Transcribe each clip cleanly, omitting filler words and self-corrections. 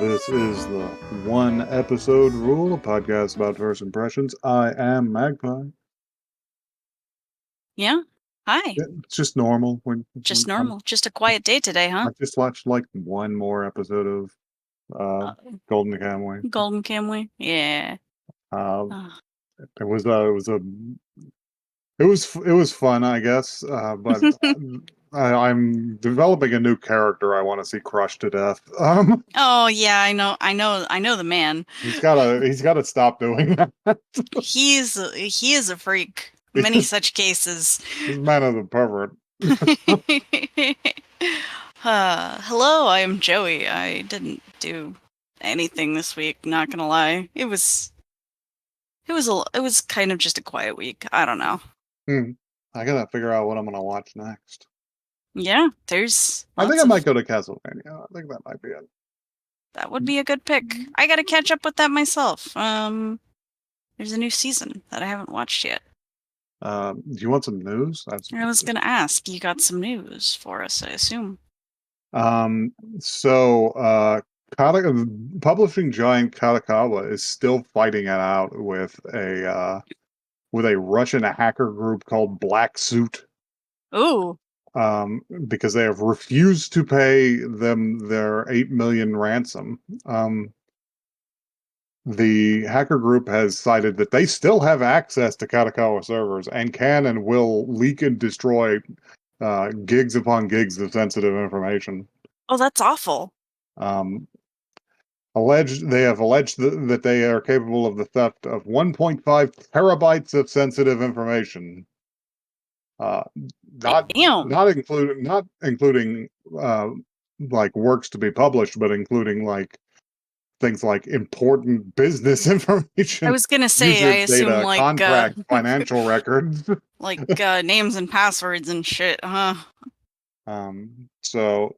This is the One Episode Rule, a podcast about first impressions. I am Magpie. Yeah. Hi. Yeah, it's just normal. Just normal. Just a quiet day today, I huh? just watched like one more episode of uh, Uh, Golden Kamuy. Golden Kamui. Yeah. Uh, Oh. it was fun, I guess. But I'm developing a new character I want to see crushed to death. Oh yeah, I know the man. He's gotta stop doing that. He is a freak. Many He's such cases. man of the pervert. Hello, I am Joey. I didn't do anything this week, not gonna lie. It was kind of just a quiet week. I don't know. I gotta figure out what I'm gonna watch next. Yeah, there's I think lots I might of go to Castlevania. I think that might be it. that would be a good pick. I gotta catch up with that myself. There's a new season that I haven't watched yet. Do you want some news? I was gonna ask, you got some news for us, I assume. Um, so publishing giant Katakawa is still fighting it out with a Russian hacker group called Black Suit. Ooh. Because they have refused to pay them their 8 million ransom. The hacker group has cited that they still have access to Katakawa servers and can and will leak and destroy gigs upon gigs of sensitive information. Oh, that's awful. Um, they have alleged that they are capable of the theft of 1.5 terabytes of sensitive information. Uh, not Damn. not including like works to be published, but including like things like important business I information, was gonna say, I user assume data, contract, financial records. names and passwords and shit, huh? So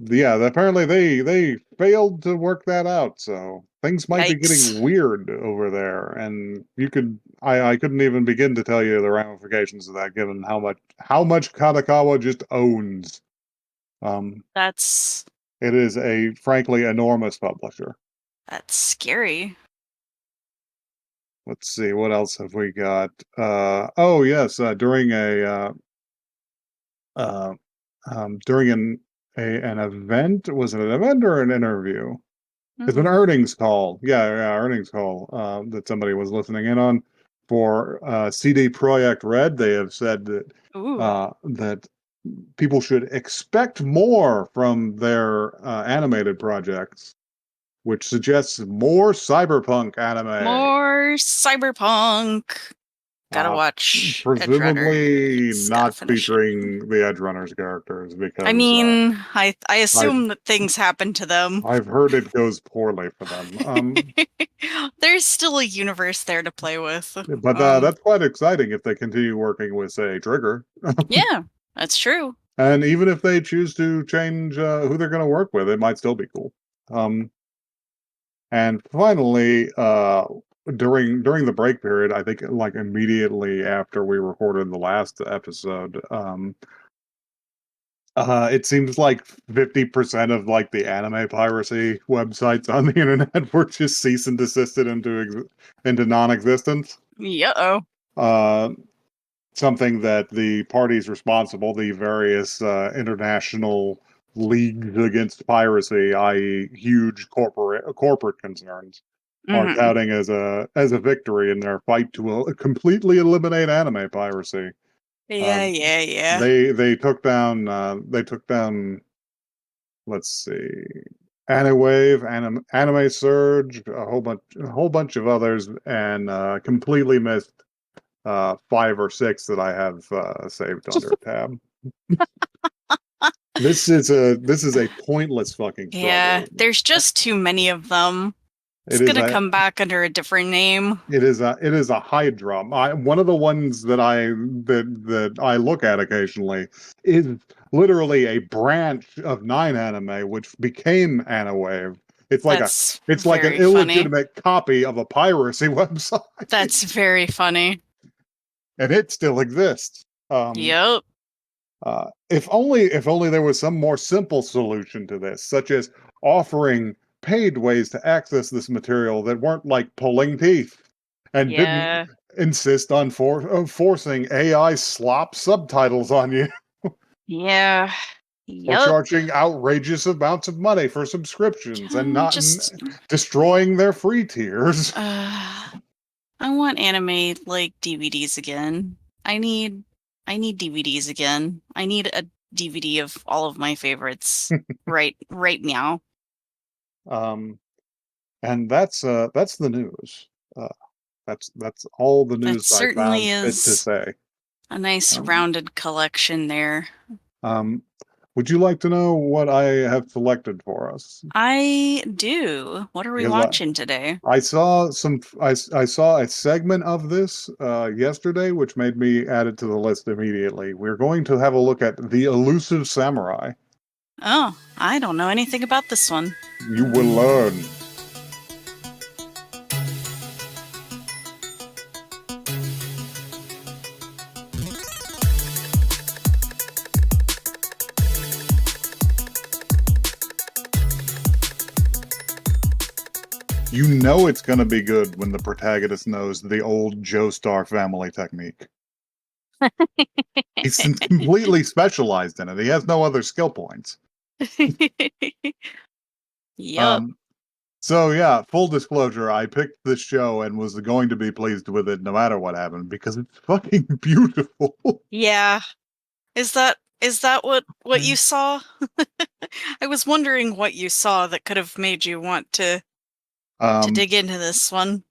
yeah, apparently they failed to work that out. So things might be Yikes. getting weird over there, and I couldn't even begin to tell you the ramifications of that, given how much Katakawa just owns. Um, That's it is a frankly enormous publisher. that's scary. Let's see, what else have we got? Oh yes, uh, during an event, was it an event or an interview? It's an Hmm. earnings call. Yeah, earnings call that somebody was listening in on for CD Projekt Red. They have said Ooh. that people should expect more from their animated projects, which suggests more cyberpunk anime. More cyberpunk. Gotta Uh, watch Presumably Edgerunners not definition. featuring the Edgerunners characters I because mean, I I've assume that things happen to them. I've heard it goes poorly for them. There's still a universe there to play with. But that's quite exciting if they continue working with, say, Trigger. Yeah, that's true. And even if they choose to change who they're going to work with, it might still be cool. Um, and finally, during the break period, I think like immediately after we recorded the last episode, it seems like 50% of like the anime piracy websites on the internet were just cease and desisted into non-existence. Yeah. Uh, Something that the parties responsible, the various international leagues against piracy, i.e., huge corporate concerns, are Hmm. touting as a victory in their fight to completely eliminate anime piracy. Yeah, Um, yeah, yeah. they took down. Let's see. Anime Anime Surge, a whole bunch of others, and completely missed five or six that I have saved under tab. This is a pointless fucking Yeah, struggle. there's just too many of them. It's It is gonna a come back under a different name. it is a Hydra. One of the ones that I look at occasionally is literally a branch of Nine Anime, which became Anawave. It's like a That's it's like an very funny. illegitimate copy of a piracy website, That's very funny. and it still exists. Yep. If only there was some more simple solution to this, such as offering paid ways to access this material that weren't like pulling teeth and didn't Yeah. insist on forcing AI slop subtitles on you Yeah. or Yup. charging outrageous amounts of money for subscriptions and not Just destroying their free tiers. I want anime like DVDs again. I need DVDs again. I need a DVD of all of my favorites right now. Um, and that's the news. Uh, that's all the That news I certainly found fit to is say. a nice Um, rounded collection there. um, would you like to know what I have selected for us? I do. What are we Because watching today? I saw I saw a segment of this yesterday, which made me add it to the list immediately. We're going to have a look at the Elusive Samurai. Oh, I don't know anything about this one. You will learn. You know it's going to be good when the protagonist knows the old Joestar family technique. He's completely specialized in it. He has no other skill points. Yup. Um, so yeah, full disclosure, I picked this show and was going to be pleased with it no matter what happened because it's fucking beautiful. Yeah. Is that what you saw? I was wondering what you saw that could have made you want to Um, dig into this one.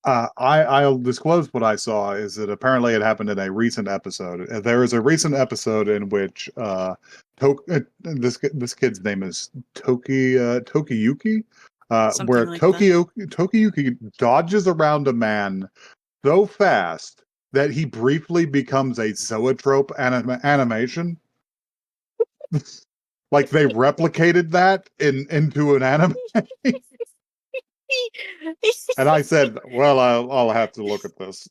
I'll disclose what I saw is that apparently it happened in a recent episode. There is a recent episode in which this kid's name is Tokiyuki, Something where like that. Tokiyuki dodges around a man so fast that he briefly becomes a Zoetrope animation. Like they replicated that into an anime. And I said, "Well, I'll have to look at this."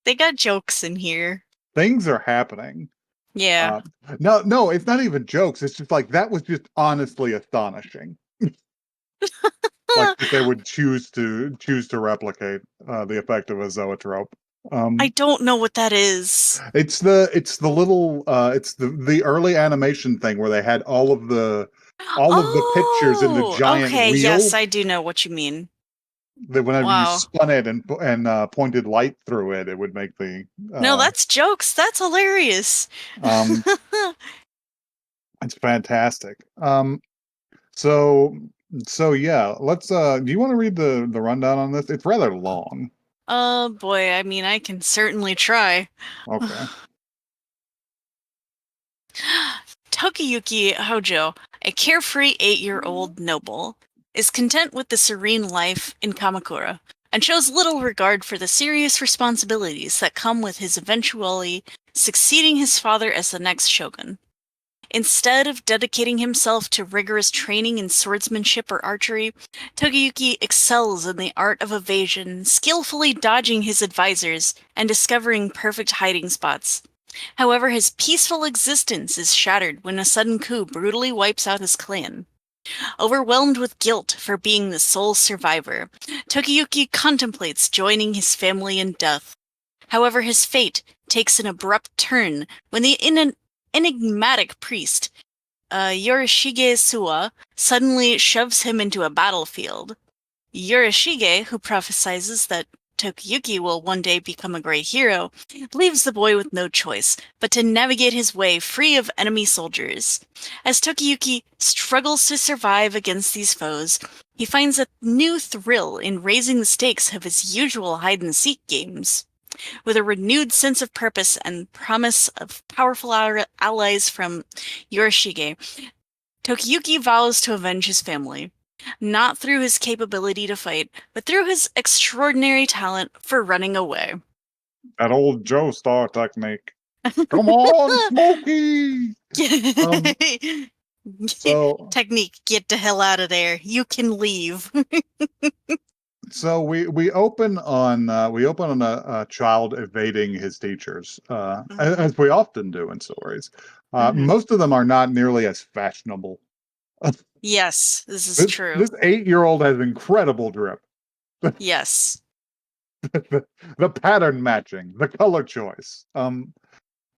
They got jokes in here. Things are happening. Yeah. Uh, no, it's not even jokes. It's just like that was just honestly astonishing. Like that they would choose to replicate the effect of a zoetrope. I Um, don't know what that is. it's the little it's the early animation thing where they had all of the pictures in the Oh, giant okay. Yes, wheel I do know what you mean. that whenever you Wow. spun it and pointed light through it, it would make the No, that's jokes. That's hilarious. um it's fantastic. So so yeah, let's do you want to read the rundown on this? It's rather long. Oh boy, I mean, I can certainly try. Okay. Tokiyuki Hojo, a carefree 8-year-old noble, is content with the serene life in Kamakura and shows little regard for the serious responsibilities that come with his eventually succeeding his father as the next shogun. Instead of dedicating himself to rigorous training in swordsmanship or archery, Tokiyuki excels in the art of evasion, skillfully dodging his advisors and discovering perfect hiding spots. However, his peaceful existence is shattered when a sudden coup brutally wipes out his clan. Overwhelmed with guilt for being the sole survivor, Tokiyuki contemplates joining his family in death. However, his fate takes an abrupt turn when the enigmatic priest, Yorishige Suwa, suddenly shoves him into a battlefield. Yorishige, who prophesizes that Tokiyuki will one day become a great hero, leaves the boy with no choice but to navigate his way free of enemy soldiers. As Tokiyuki struggles to survive against these foes, he finds a new thrill in raising the stakes of his usual hide-and-seek games. With a renewed sense of purpose and promise of powerful allies from Yorishige, Tokiyuki vows to avenge his family, not through his capability to fight, but through his extraordinary talent for running away. That old Joe Star technique. Come on, Smokey. Um so Technique, get the hell out of there. You can leave. So we open on a child evading his teachers, Hmm. as we often do in stories. Hmm. Most of them are not nearly as fashionable. Yes, this is This true. this 8-year-old has incredible drip. Yes. The pattern matching, the color choice. But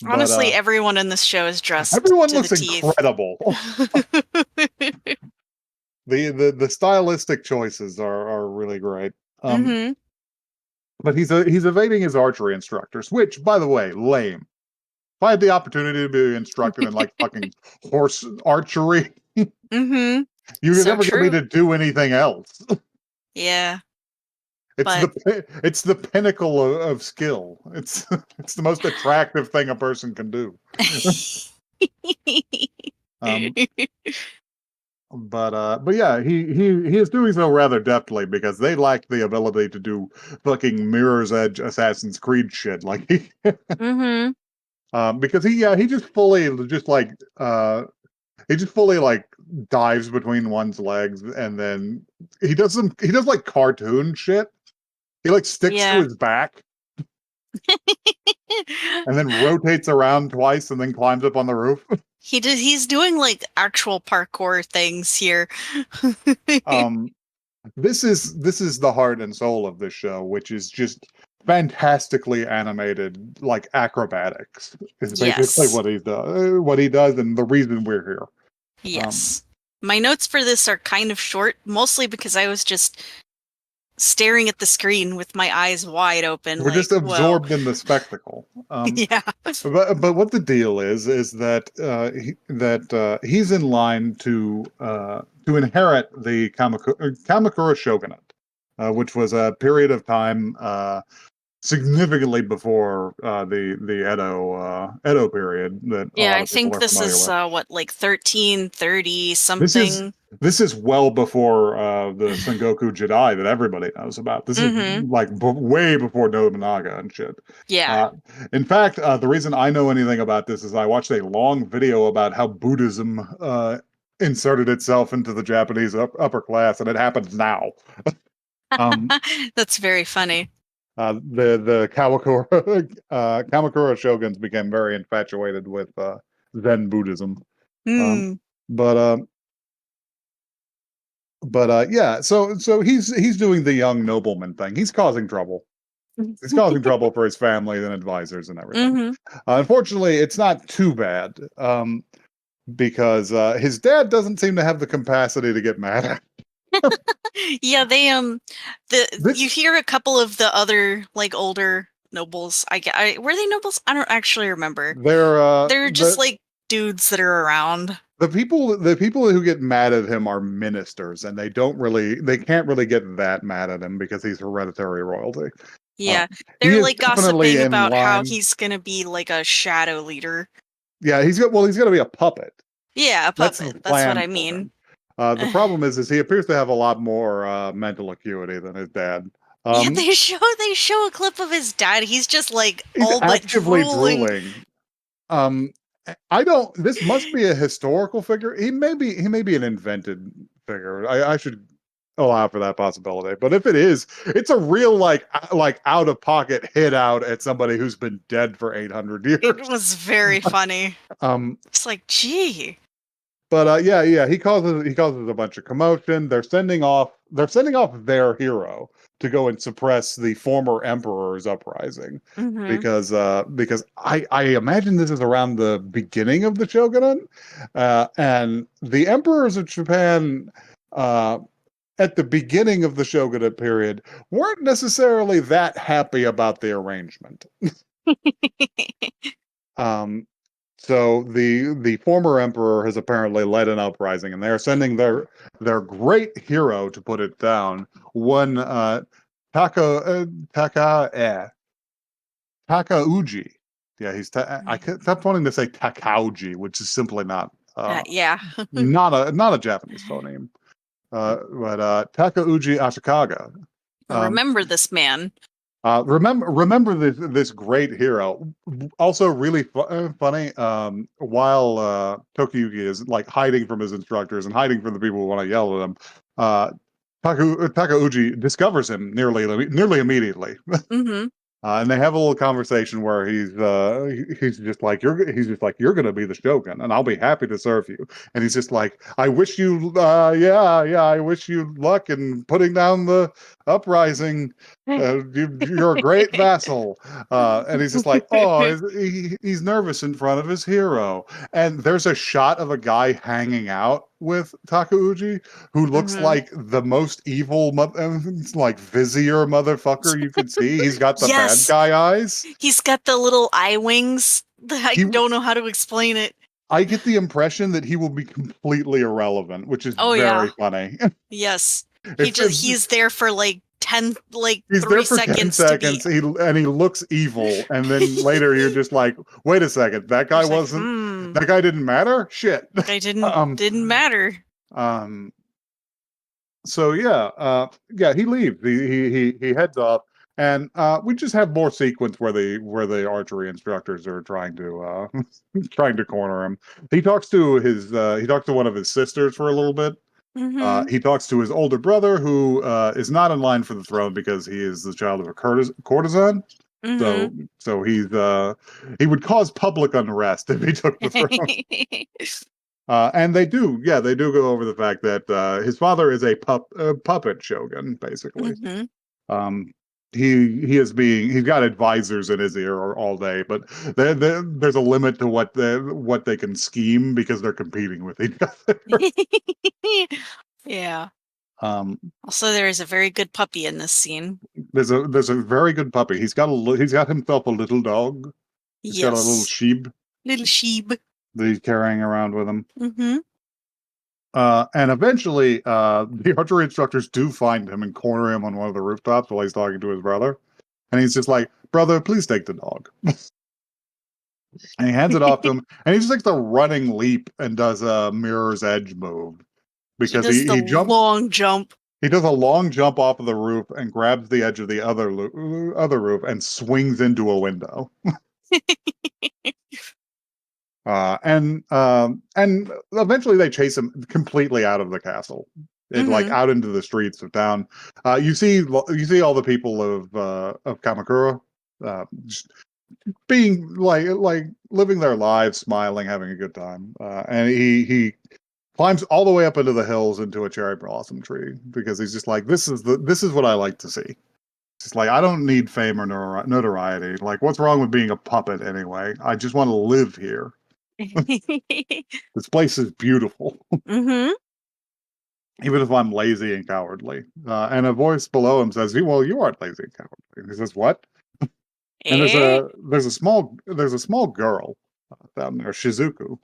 Honestly, everyone in this show is dressed everyone to the looks teeth. incredible. The stylistic choices are really great. Um, Hmm. but he's evading his archery instructors, which, by the way, lame. If I had the opportunity to be instructed in like fucking horse archery, Hmm. you're So never going to be true. to do anything else. Yeah, It's but the pinnacle of skill. It's it's the most attractive thing a person can do. Um, but yeah, he is doing so rather deftly because they lack the ability to do fucking Mirror's Edge Assassin's Creed shit. Like hmm. because he just fully just like he just fully like dives between one's legs and then he does like cartoon shit. He like sticks to Yeah. his back and then rotates around twice and then climbs up on the roof. He's doing like actual parkour things here. Um, this is the heart and soul of this show, which is just fantastically animated, like acrobatics. Is basically Yes. what he does, and the reason we're here. Um, Yes. My notes for this are kind of short, mostly because I was just staring at the screen with my eyes wide open, we're just like, whoa. absorbed in the spectacle. Yeah. But what the deal is that he's in line to inherit the Kamakura shogunate, which was a period of time significantly before the Edo period that a Yeah, lot I of people think are this familiar is with. what, like 1330 This is something. this is well before the Sengoku Jidai that everybody knows about. This is Mm-hmm. like way before Nobunaga and shit. Yeah. Uh, in fact, the reason I know anything about this is I watched a long video about how Buddhism inserted itself into the Japanese upper class, and it happens now. Um, That's very funny. the Kamakura Kamakura shoguns became very infatuated with Zen Buddhism. Um, Hmm. but yeah, so he's doing the young nobleman thing. He's causing trouble. He's causing trouble for his family and advisors and everything. Mm-hmm. Unfortunately, it's not too bad because his dad doesn't seem to have the capacity to get mad. Yeah, they you This hear a couple of the other like older nobles. Were they nobles? I don't actually remember. they're They're just like dudes that are around. the people who get mad at him are ministers, and they can't really get that mad at him because he's hereditary royalty. Uh, Yeah, he they're is like definitely gossiping in about how line. he's gonna be like a shadow leader. Yeah, he's going to be a puppet. Yeah, a That's the puppet. That's what plan I for mean. him. The problem is he appears to have a lot more mental acuity than his dad. Yeah, Um, they show a clip of his dad. He's just like he's all but actively drooling. drooling. Um, I don't. This must be a historical figure. He may be an invented figure. I should allow for that possibility. But if it is, it's a real like out of pocket hit out at somebody who's been dead for 800 It years. was very funny. Um, It's like, gee. but yeah, he causes a bunch of commotion. They're sending off their hero to go and suppress the former emperor's uprising Mm-hmm. because I imagine this is around the beginning of the shogunate, and the emperors of Japan uh, at the beginning of the shogunate period weren't necessarily that happy about the arrangement. Um, so the former emperor has apparently led an uprising, and they are sending their great hero to put it down. One Taka Takauji. Yeah, I kept wanting to say Takauji, which is simply Yeah. not a Japanese phoneme. But Takauji Ashikaga. Um, Remember this man. remember this great hero. Also, really funny. While Tokiyuki is like hiding from his instructors and hiding from the people who want to yell at him, uh, Takauji discovers him nearly immediately. Mm-hmm. And they have a little conversation where he's just like you're gonna be the shogun, and I'll be happy to serve you. And he's just like, I wish you, yeah, I wish you luck in putting down the uprising. You're a great vassal. And he's just like, oh, he's nervous in front of his hero. And there's a shot of a guy hanging out with Takauji who looks Mm-hmm. like the most evil, like vizier motherfucker you could see. He's got the bad Yes, guy eyes. he's got the little eye wings. I He, don't know how to explain it. I get the impression that he will be completely irrelevant, which is Oh yeah, very funny. yes. It's He's there for like 10, like he's there three for 10 seconds to be. seconds. He looks evil, and then later you're just like, wait a second, He's like, hmm, that guy didn't matter. Shit. I didn't um, didn't matter. um, so yeah, he leaves. He heads off, and we just have more sequence where the archery instructors are trying to trying to corner him. He talks to one of his sisters for a little bit. Mm-hmm. He talks to his older brother, who is not in line for the throne because he is the child of a courtesan. Mm-hmm. So he would cause public unrest if he took the throne. And they do go over the fact that his father is a puppet shogun, basically. Mm-hmm. Um, he's got advisors in his ear all day, but there's a limit to what they can scheme because they're competing with each other. Yeah. Um, Also, there is a very good puppy in this scene. there's a very good puppy. He's got himself a little dog. He's got a little Yes. sheep Little sheep. that he's carrying around with him. Mm-hmm. And eventually, the archery instructors do find him and corner him on one of the rooftops while he's talking to his brother. And he's just like, brother, please take the dog. And he hands it off to him. And he just takes a running leap and does a mirror's edge move He because does the long jump. he does a long jump off of the roof and grabs the edge of the other roof and swings into a window. And eventually they chase him completely out of the castle, and like Mm-hmm. out into the streets of town. You see all the people of Kamakura, just being like living their lives, smiling, having a good time. And he climbs all the way up into the hills into a cherry blossom tree because he's just like, this is what I like to see. It's like, I don't need fame or notoriety. Like, what's wrong with being a puppet anyway? I just want to live here. This place is beautiful, Mm-hmm. even if I'm lazy and cowardly. And a voice below him says, "Well, you aren't lazy and cowardly." And he says, "What?" And Eh? there's a small girl down there, Shizuku,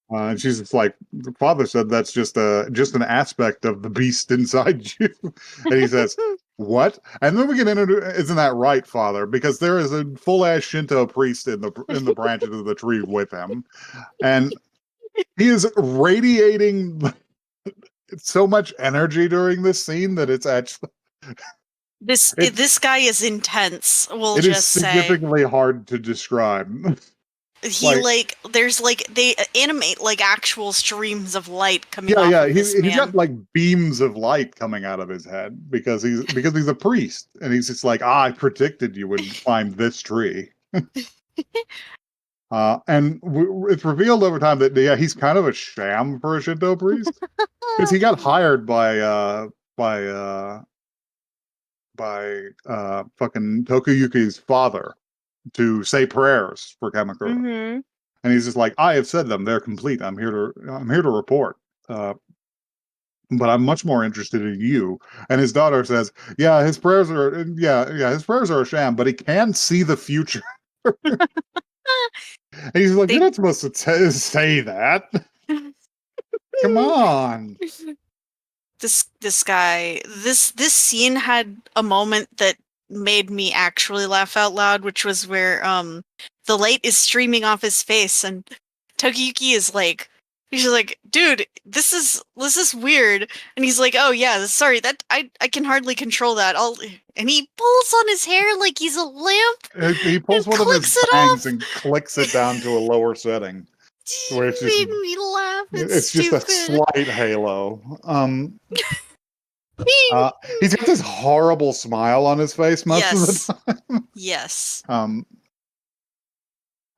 and she's just like, the father said that's just an aspect of the beast inside you. And he says, "What?" And then we get into, isn't that right, father? Because there is a full ass Shinto priest in the branches of the tree with him, and he is radiating so much energy during this scene that it's actually it This guy is intense, we'll it is just say. significantly hard to describe. He Like, like there's like they animate like actual streams of light coming off yeah, of this he's got man. like beams of light coming out of his head because he's a priest, and he's just like, I predicted you would climb this tree. And it's revealed over time that yeah, he's kind of a sham for a Shinto priest because he got hired by fucking Tokuyuki's father to say prayers for Kamakura. Mm-hmm. And he's just like, I have said them, they're complete. I'm here to report. But I'm much more interested in you. And his daughter says, his prayers are a sham, but he can see the future. And he's like, you're They not supposed to say that. Come on. this guy this scene had a moment that made me actually laugh out loud, which was where the light is streaming off his face and Tokiyuki is like, he's just like, dude, this is weird. And he's like, oh yeah, sorry, that I can hardly control that. And he pulls on his hair like he's a lamp He pulls and one of his clicks it bangs off. and clicks it down to a lower setting where It made me laugh. It's it's just a stupid. slight halo. Uh, he's got this horrible smile on his face most of the Yes. time. Yes.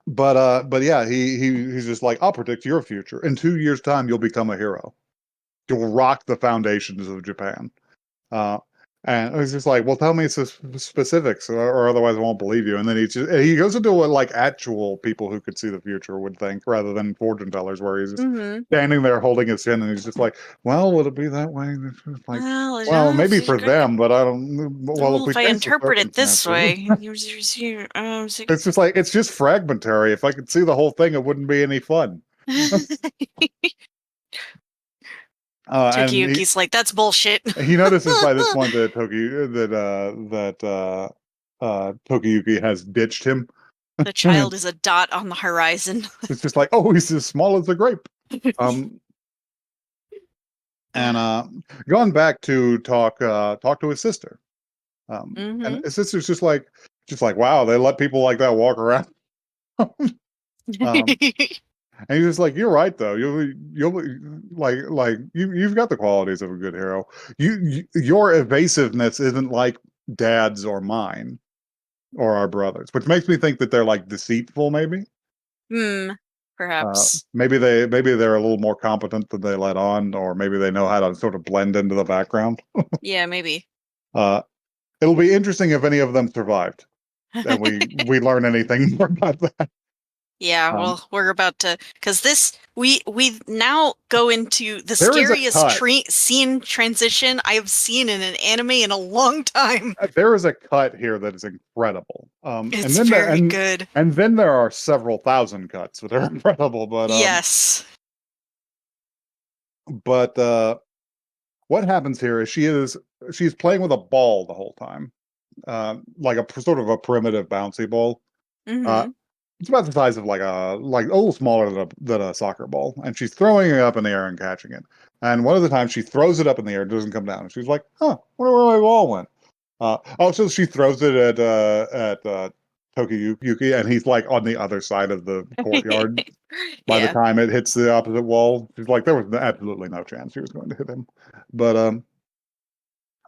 But yeah, he's just like, I'll predict your future. In 2 years' time, you'll become a hero. You'll rock the foundations of Japan. Uh, and it's just like, well, tell me specifics, or otherwise I won't believe you. And then he goes into what like actual people who could see the future would think, rather than fortune tellers, where he's just Mm-hmm. standing there holding his chin, and he's just like, well, would it be that way? And it's just like, Well, well, maybe for them, but I don't. Well, if well, we if I change the interpret it this circumstances, way, it's just like it's just fragmentary. If I could see the whole thing, it wouldn't be any fun. And Tokiyuki's like, that's bullshit. he notices by this point that Tokiyuki has ditched him. The child is a dot on the horizon. It's just like, oh, he's as small as a grape. Um, and going back to talk to his sister. And Mm-hmm. his sister's just like, wow, they let people like that walk around. um, and he's just like, you're right though. You'll you've got the qualities of a good hero. Your evasiveness isn't like dad's or mine or our brothers, which makes me think that they're like deceitful, maybe. Hmm. Perhaps. Maybe they're a little more competent than they let on, or maybe they know how to sort of blend into the background. Yeah, maybe. Uh, it'll be interesting if any of them survived, and we learn anything more about that. Yeah, Um, well, we're about to, because this we now go into the there is a scariest cut. scene transition I have seen in an anime in a long time. There is a cut here that is incredible. And It's then there very good. and then there are several thousand cuts that are incredible. Yes. But what happens here is she's playing with a ball the whole time, like a sort of a primitive bouncy ball. Uh, Mm-hmm. it's about the size of like a little smaller than a soccer ball, and she's throwing it up in the air and catching it. And one of the times she throws it up in the air, it doesn't come down. And she's like, "Huh, wonder where my ball went." Also, she throws it at Tokiyuki, and he's like on the other side of the courtyard. By the Yeah. time it hits the opposite wall, she's like, there was absolutely no chance she was going to hit him. But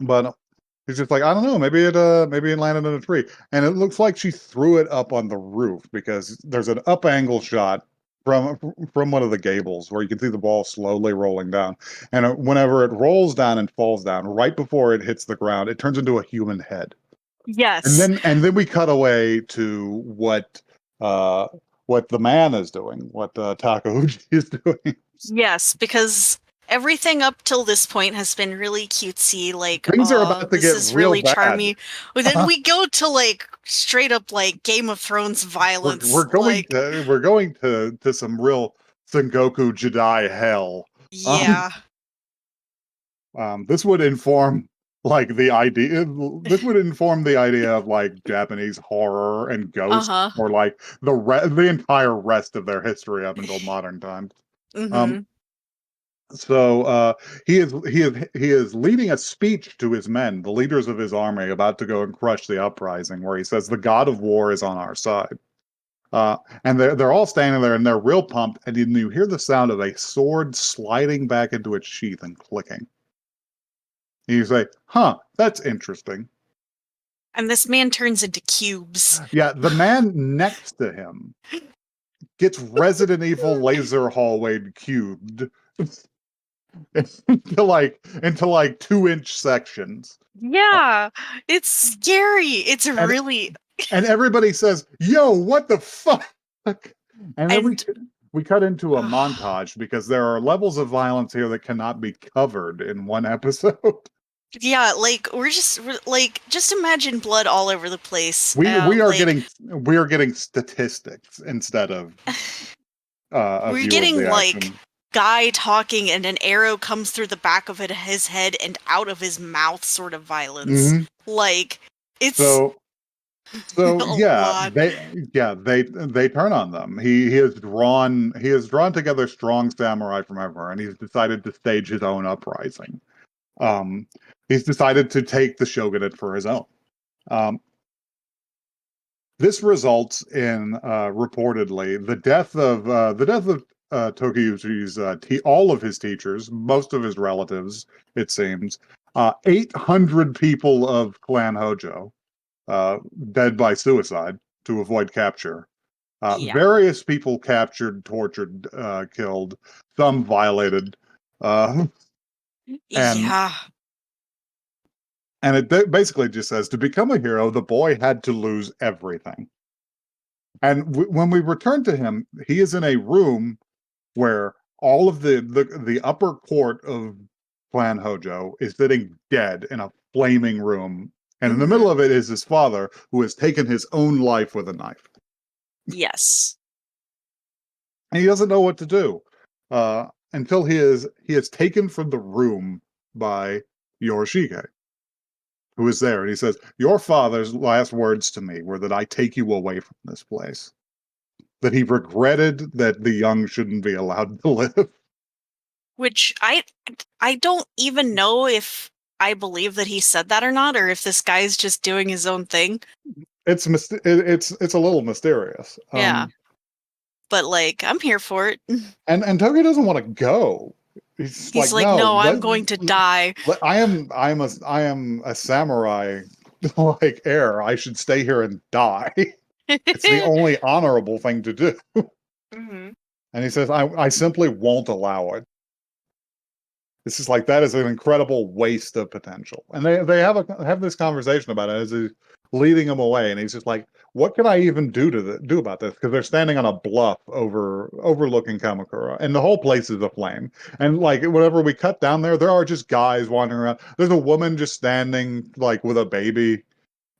but he's just like, I don't know, maybe it landed in a tree, and it looks like she threw it up on the roof because there's an up angle shot from one of the gables where you can see the ball slowly rolling down, and whenever it rolls down and falls down, right before it hits the ground, it turns into a human head, Yes. and then we cut away to uh what the man is doing, what Takauji is doing. Yes, because everything up till this point has been really cutesy, like, Things are oh, about to this get is real really bad. charming. But then we go to like straight up like Game of Thrones We're violence. going Like, to we're going to some real Sengoku Jedi hell. Um, yeah. this would inform like the idea. This would inform the idea of like Japanese horror and ghosts, Uh-huh. or like the entire rest of their history up until modern times. Um, Mm-hmm. so he is leading a speech to his men, the leaders of his army, about to go and crush the uprising, where he says the god of war is on our side. Uh, and they're all standing there and they're real pumped, and you hear the sound of a sword sliding back into its sheath and clicking. And you say, "Huh, that's interesting." And this man turns into cubes. Yeah, the man next to him gets Resident Evil laser hallway cubed into like 2-inch sections. Yeah, it's scary. It's And really and everybody says, "Yo, what the fuck?" And then and we cut into a montage because there are levels of violence here that cannot be covered in one episode. yeah, like like just imagine blood all over the place. We are getting statistics instead of a we're view of getting the like action. guy talking and an arrow comes through the back of his head and out of his mouth sort of violence. Hmm. Like it's So so a yeah, lot. they turn on them. He has drawn together strong samurai from everywhere, and he's decided to stage his own uprising. Um, he's decided to take the shogunate for his own. Um, this results in reportedly the death of Tokiyuchi's all of his teachers, most of his relatives, it seems, 800 people of Clan Hojo dead by suicide to avoid capture. Yeah. Various people captured, tortured, killed, some violated. Uh, and Yeah. and it basically just says to become a hero, the boy had to lose everything. And when we return to him, he is in a room where all of the upper court of Clan Hojo is sitting dead in a flaming room, and in the middle Mhm. of it is his father, who has taken his own life with a knife, Yes. and he doesn't know what to do until he is taken from the room by Yorishige, who is there, and he says, "Your father's last words to me were that I take you away from this place." That he regretted that the young shouldn't be allowed to live. Which I don't even know if I believe that he said that or not, or if this guy's just doing his own thing. It's a little mysterious. Yeah. But like, I'm here for it. And Toki doesn't want to go. He's He's like, like, no, no, I'm going to die. I am a samurai like heir. I should stay here and die. It's the only honorable thing to do. Mhm. And he says, I simply won't allow it. It's just like that is an incredible waste of potential. And they have this conversation about it as he's leading him away, and he's just like, "What can I even do about this?" Because they're standing on a bluff overlooking Kamakura, and the whole place is aflame. And like whenever we cut down there, there are just guys wandering around. There's a woman just standing like with a baby,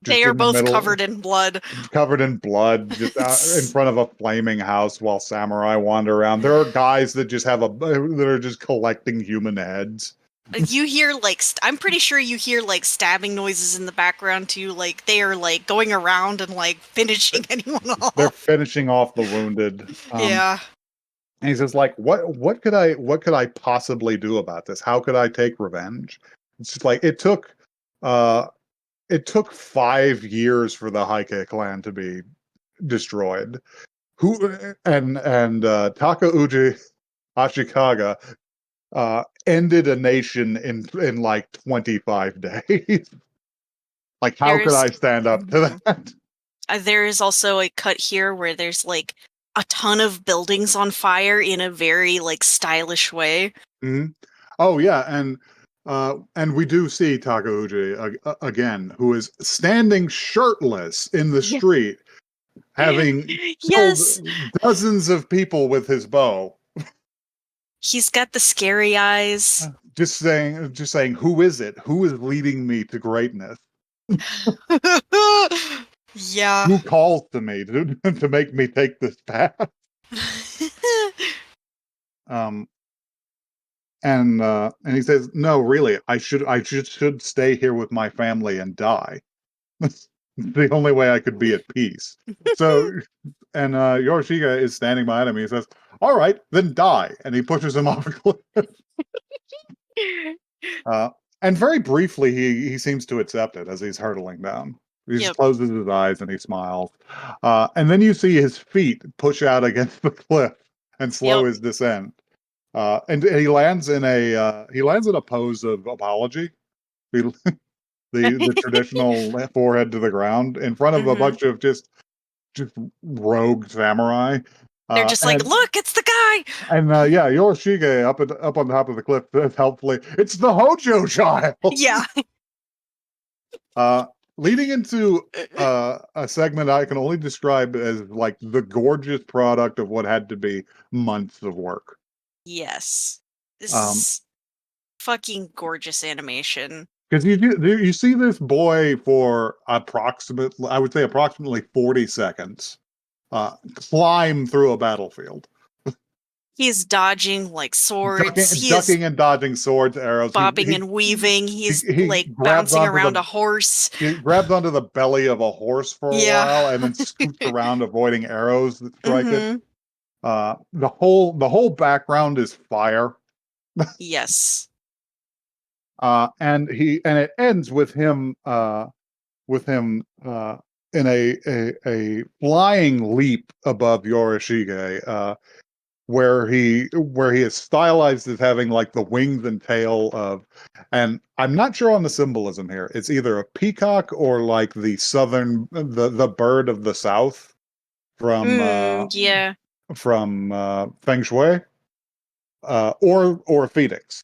They just are in the both middle, covered in blood. covered in blood, just in front of a flaming house while samurai wander around. There are guys that just have that are just collecting human heads. You hear like I'm pretty sure you hear like stabbing noises in the background too. Like they are like going around and like finishing anyone They're off. finishing off the wounded. Yeah. And he says, like, what could I possibly do about this? How could I take revenge? It's just like uh it took 5 years for the Heike clan to be destroyed. Who and Takauji Ashikaga ended a nation in like 25 days. Like, how could There's I stand up to mhm. that? There is also a cut here where there's like a ton of buildings on fire in a very like stylish way. Mhm. Oh yeah, and we do see Takauji again, who is standing shirtless in the Yeah. street, having killed Yes. dozens of people with his bow. He's got the scary eyes. Just saying, who is it? Who is leading me to greatness? Yeah. Who calls to me to make me take this path? Um, and he says, "No, really, I should stay here with my family and die. It's the only way I could be at peace." So, and Yoroshiga is standing behind him. He says, "All right, then die," and he pushes him off a cliff. Uh, and very briefly, he seems to accept it as he's hurtling down. He just Yep. closes his eyes and he smiles. And then you see his feet push out against the cliff and slow Yep. his descent. And he lands in a pose of apology, the the traditional forehead to the ground in front of a Hmm. bunch of just rogue samurai. They're Uh, just like, and look, it's the guy. yeah, Yorishige up on top of the cliff says helpfully, "It's the Hojo child." Yeah. Uh, Leading into a segment I can only describe as like the gorgeous product of what had to be months of work. Yes. This Um, is fucking gorgeous animation. because you see this boy for I would say approximately 40 seconds, climb through a battlefield, He's dodging like swords. ducking, He is ducking and dodging swords, arrows. He bobbing he and weaving. he, He's he like bouncing around a horse. grabs onto the belly of a horse for a Yeah. while, and then scoots around, avoiding arrows that strike it. Hmm. The whole background is fire, Yes. and it ends with him in a flying leap above Yorishige, where he is stylized as having like the wings and tail of, and I'm not sure on the symbolism here. It's either a peacock or like the bird of the south from Yeah. Feng Shui, or a phoenix.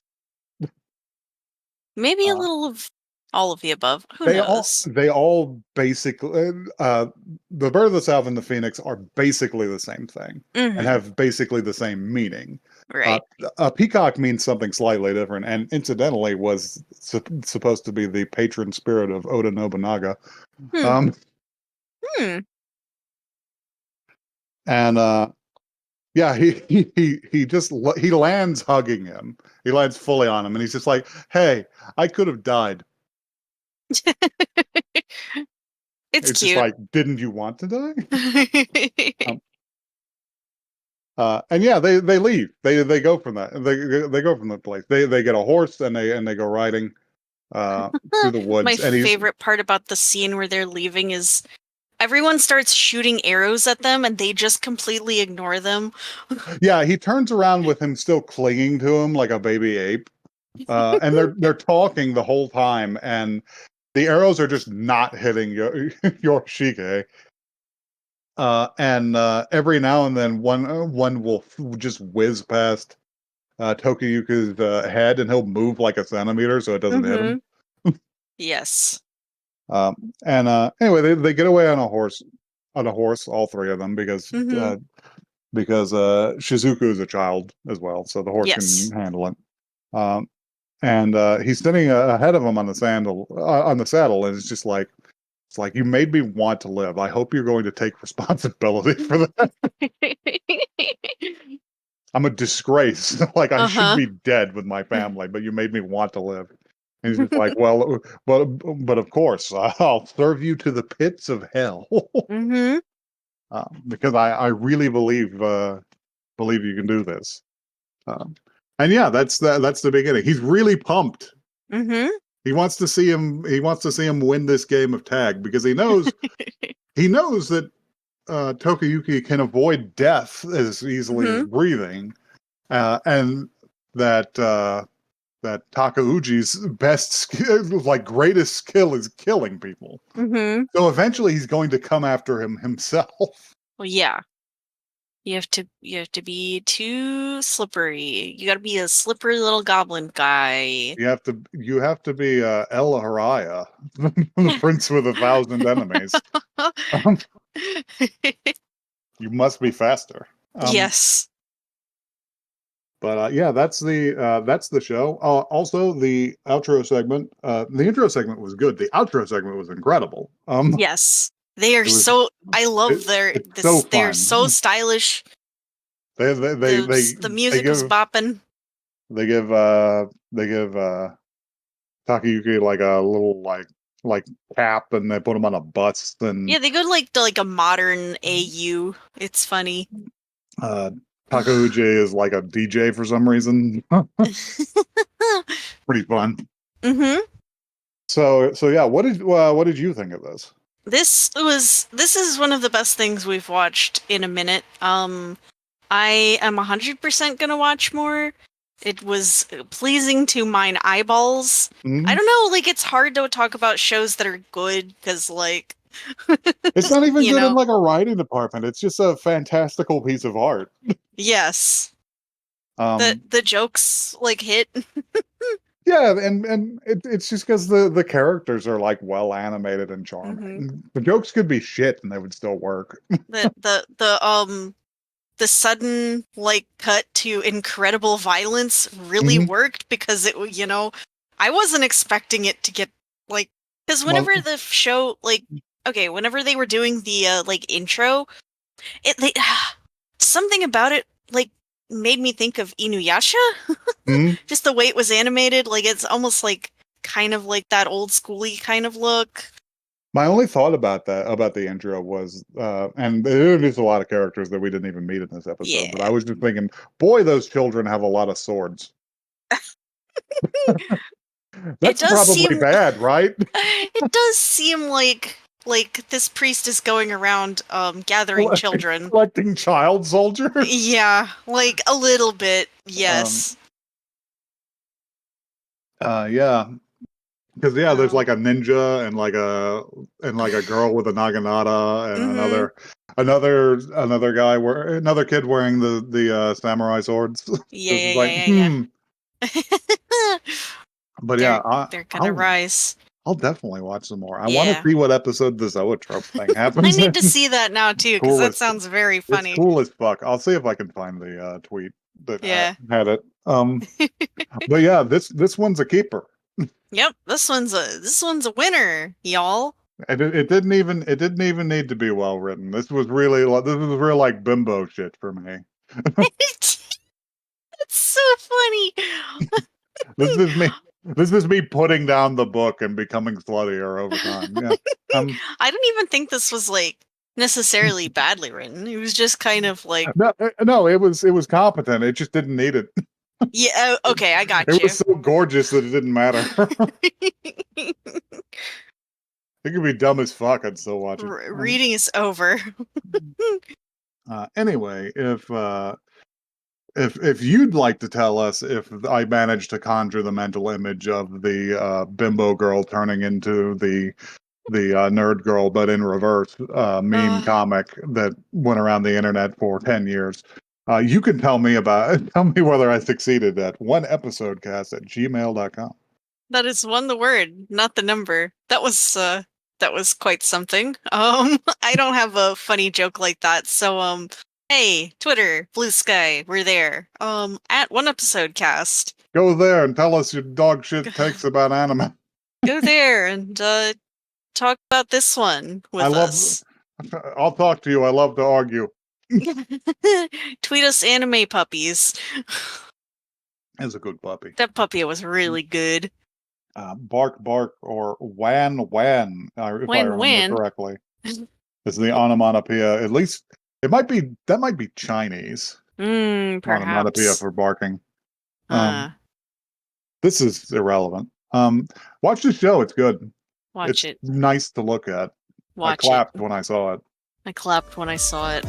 Maybe a Uh, little of all of the above. Who they all knows? they all basically the bird of the south and the phoenix are basically the same thing and Mm-hmm. have basically the same meaning. Uh, Right. a peacock means something slightly different, and incidentally was supposed to be the patron spirit of Oda Nobunaga. Hmm. Um, Hmm. and yeah, he lands hugging him. He lands fully on him, and he's just like, "Hey, I could have died." It's It's just cute. like, "Didn't you want to die?" Um, and yeah, they leave. They go from that. They go from the place. They get a horse and they go riding through the My woods. And he's favorite part about the scene where they're leaving is everyone starts shooting arrows at them and they just completely ignore them. yeah, he turns around with him still clinging to him like a baby ape. And they're talking the whole time, and the arrows are just not hitting Yorishige. And every now and then one will just whiz past Tokiyuka's head, and he'll move like a centimeter so it doesn't hit him. Mm-hmm. Yes. And anyway, they get away on a horse, all three of them, Mm-hmm. because Shizuku is a child as well, so the horse can Yes. handle it. Um, and he's sitting ahead of him on the saddle, and it's like, you made me want to live. I hope you're going to take responsibility for that. I'm a disgrace. Like, I should Uh-huh. be dead with my family, but you made me want to live. And he's just like, well, but of course, I'll serve you to the pits of hell. Mm-hmm. Because I really believe you can do this. Um, and yeah, that's the beginning. He's really pumped. Mm-hmm. He wants to see him win this game of tag because he knows that Tokayuki can avoid death as easily as Mm-hmm. breathing, and that that Takauji's best skill, like greatest skill, is killing people. Mm-hmm. So eventually, he's going to come after him himself. Well, yeah. You have to be too slippery. You gotta be a slippery little goblin guy. You have to be El Haraya, the prince with 1,000 enemies. Um, you must be faster. Um, Yes. but yeah, that's the show. Also, the outro segment. The intro segment was good. The outro segment was incredible. Yes. They are It was so I love it's so they're so fun. stylish. They they they they, The they music was give bopping. they give Takayuki like a little like cap, and they put him on a bus, and Yeah, they go to like a modern AU. It's funny. uh Takauji is like a DJ for some reason. Pretty fun. Mm-hmm. So yeah, what did you think of this? This is one of the best things we've watched in a minute. I am 100% gonna watch more. It was pleasing to mine eyeballs. I Mhm. don't know, like it's hard to talk about shows that are good because like It's not even you good in know, like a writing department. It's just a fantastical piece of art. yes. The Um, the jokes like hit. yeah, and it's just because the characters are like well animated and Hmm. charming. The jokes could be shit and they would still work. The sudden like cut to incredible violence really Hmm. worked because I wasn't expecting it to get like because Well, whenever the show like okay, whenever they were doing the like intro, it they something about it like made me think of Inuyasha. mhm. Just the way it was animated, like it's almost like kind of like that old schooly kind of look. My only thought about the intro was, and they introduced a lot of characters that we didn't even meet in this episode, but I Yeah. was just thinking, boy, those children have a lot of swords. It That's does probably seem bad, right? it does seem like like this priest is going around gathering children. Collecting child soldiers. Yeah, like a little bit, Um, yes. yeah, because there's Um, like a ninja and like a girl with a naginata and mm-hmm. another guy another kid wearing the samurai swords. Yeah, This is yeah, like yeah, yeah, but yeah, they're they're gonna I'll rise. I'll definitely watch some more. I want to Yeah. see what episode the Zoetrope thing I happens need to in. see that now too, because Cool that as sounds very it's funny. cool as fuck. I'll see if I can find the tweet that Yeah. had it. But yeah, this one's a keeper. Yep, this one's a winner, y'all. And it didn't even need to be well written. This was really this was real like bimbo shit for me. It's so funny. This is me. This is me putting down the book and becoming sluttier over time. Yeah. I don't even think this was like necessarily badly written. It was just kind of like, No, it was competent. It just didn't need it. yeah, okay, I got It was you. so gorgeous that it didn't matter. It could be dumb as fuck. I'd still watch it. Reading is over. Anyway, if you'd like to tell us if I managed to conjure the mental image of the bimbo girl turning into the nerd girl, but in reverse, meme Uh, comic that went around the internet for 10 years. You can tell me tell me whether I succeeded at oneepisodecast@gmail.com. that is one the word, not the number. That was quite something. I don't have a funny joke like that, so hey, Twitter, Blue Sky, we're there. At one episode cast. Go there and tell us your dog shit takes about anime. Go there and talk about this one I with love. us. I'll talk to you. I love to argue. Tweet us anime puppies. Is a good puppy. That puppy was really good. Bark Bark or Wan Wan, if I remember When? correctly, is the onomatopoeia. At least that might be Chinese onomatopoeia Perhaps. for barking. Uh, This is irrelevant. Watch the show. It's good. watch It's it. nice to look at. I Watch it. clapped when I saw it. I clapped when I saw it.